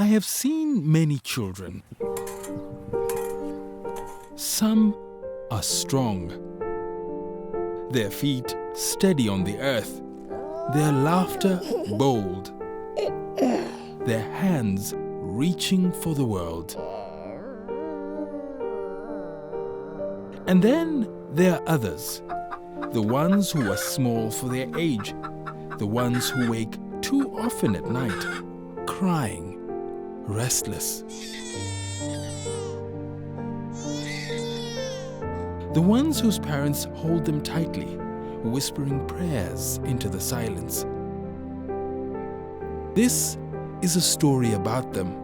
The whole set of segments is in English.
I have seen many children. Some are strong, their feet steady on the earth, their laughter bold, their hands reaching for the world. And then there are others, the ones who are small for their age, the ones who wake too often at night, crying, restless. The ones whose parents hold them tightly, whispering prayers into the silence. This is a story about them.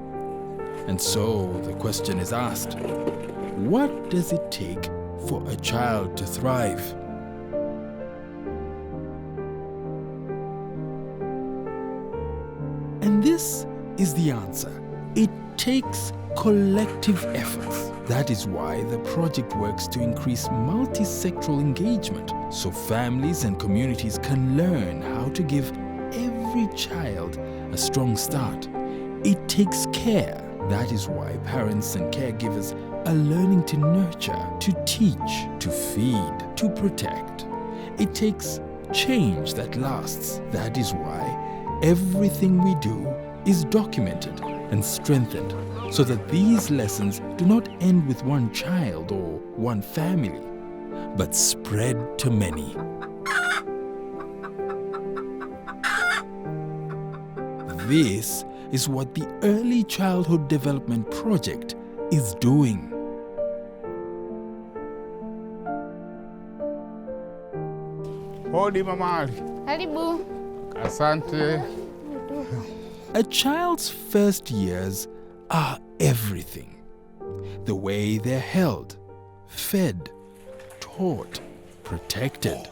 And so the question is asked, what does it take for a child to thrive? And this is the answer. It takes collective efforts. That is why the project works to increase multi-sectoral engagement, so families and communities can learn how to give every child a strong start. It takes care. That is why parents and caregivers are learning to nurture, to teach, to feed, to protect. It takes change that lasts. That is why everything we do is documented and strengthened, so that these lessons do not end with one child or one family, but spread to many. This is what the Early Childhood Development Project is doing. Hodi mama. Karibu. Asante. A child's first years are everything. The way they're held, fed, taught, protected.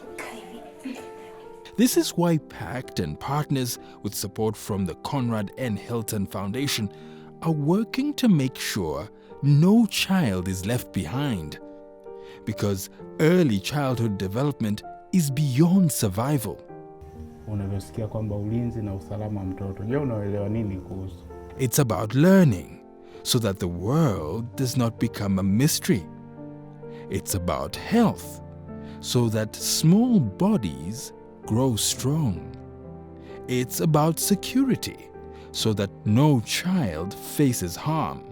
This is why PACT and partners with support from the Conrad N. Hilton Foundation are working to make sure no child is left behind. Because early childhood development is beyond survival. Unavyosikia kwamba ulinzi na usalama wa mtoto. Je, unaelewa nini kuhusu? It's about learning so that the world does not become a mystery. It's about health so that small bodies grow strong. It's about security so that no child faces harm.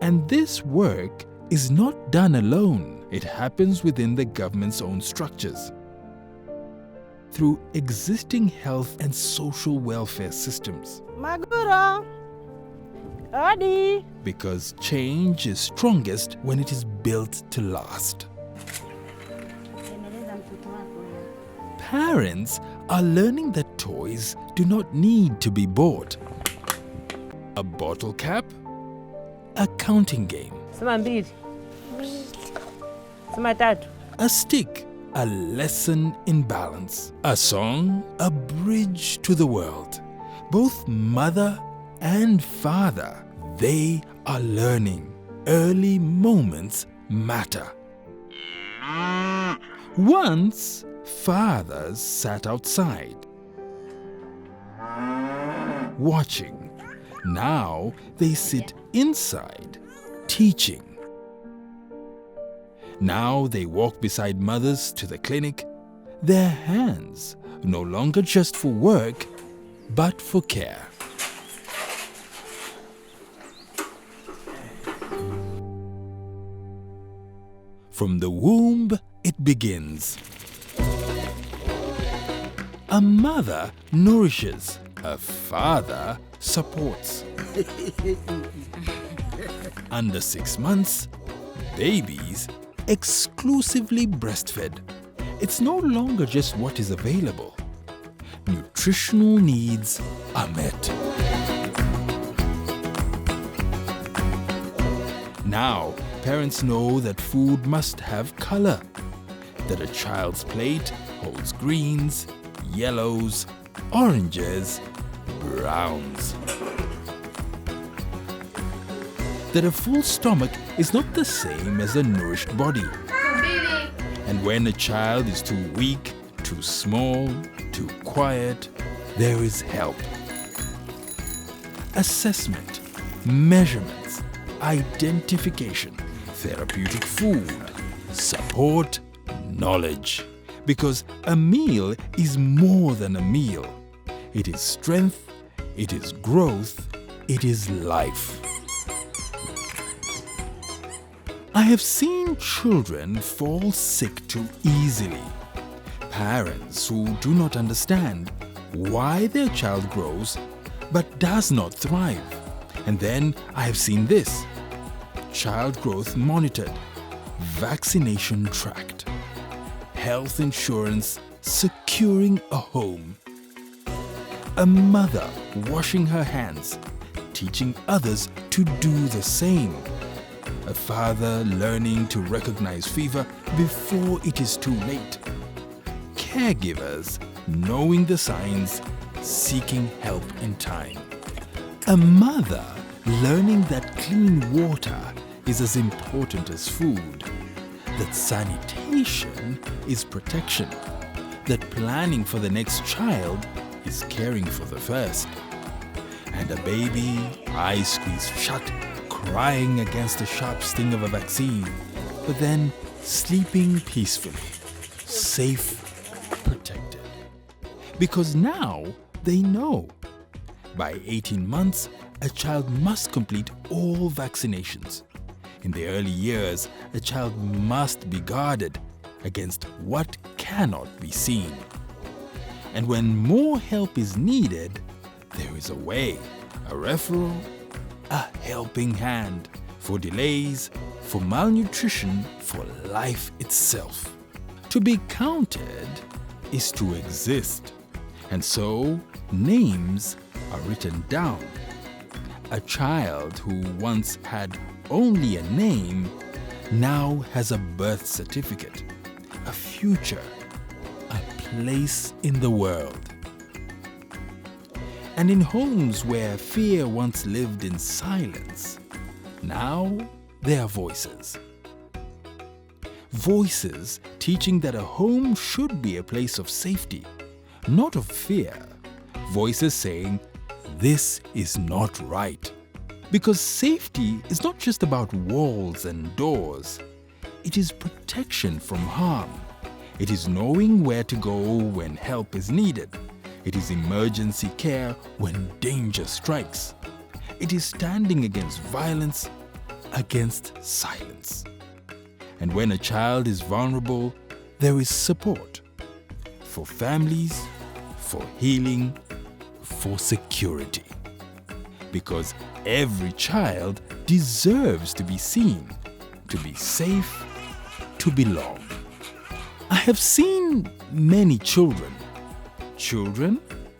And this work is not done alone. It happens within the government's own structures, through existing health and social welfare systems. Maguro. Odi. Because change is strongest when it is built to last. Parents are learning that toys do not need to be bought. A bottle cap, a counting game, Sema mbili. Sema tatu. a stick, a lesson in balance, a song, a bridge to the world. Both mother and father, they are learning. Early moments matter. Once, fathers sat outside, watching. Now they sit inside, teaching. Now they walk beside mothers to the clinic, their hands no longer just for work, but for care. From the womb, it begins. A mother nourishes, a father supports. Under 6 months, babies exclusively breastfed. It's no longer just what is available. Nutritional needs are met. Now, parents know that food must have color, that a child's plate holds greens, yellows, oranges, browns. That a full stomach is not the same as a nourished body. And when a child is too weak, too small, too quiet, there is help. Assessment, measurements, identification, therapeutic food, support, knowledge. Because a meal is more than a meal. It is strength, it is growth, it is life. I have seen children fall sick too easily. Parents who do not understand why their child grows but does not thrive. And then I have seen this: child growth monitored, vaccination tracked, health insurance securing a home, a mother washing her hands, teaching others to do the same, a father learning to recognize fever before it is too late, caregivers knowing the signs, seeking help in time, a mother learning that clean water is as important as food, that sanitation is protection, that planning for the next child is caring for the first, and a baby, eyes squeezed shut, crying against the sharp sting of a vaccine, but then sleeping peacefully, safe, protected. Because now they know. By 18 months, a child must complete all vaccinations. In the early years, a child must be guarded against what cannot be seen. And when more help is needed, there is a way, a referral, a helping hand for delays, for malnutrition, for life itself. To be counted is to exist. And so, names are written down. A child who once had only a name now has a birth certificate, a future, a place in the world. And in homes where fear once lived in silence, now there are voices. Voices teaching that a home should be a place of safety, not of fear. Voices saying, this is not right. Because safety is not just about walls and doors. It is protection from harm. It is knowing where to go when help is needed. It is emergency care when danger strikes. It is standing against violence, against silence. And when a child is vulnerable, there is support for families, for healing, for security. Because every child deserves to be seen, to be safe, to belong. I have seen many children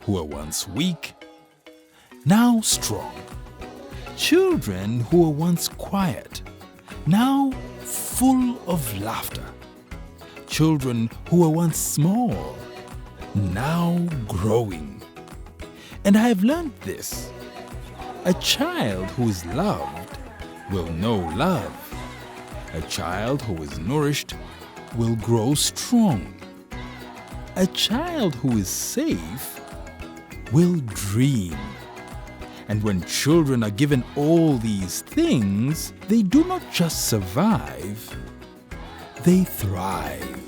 who were once weak, now strong. Children who were once quiet, now full of laughter. Children who were once small, now growing. And I have learned this. A child who is loved will know love. A child who is nourished will grow strong. A child who is safe will dream. And when children are given all these things, they do not just survive, they thrive.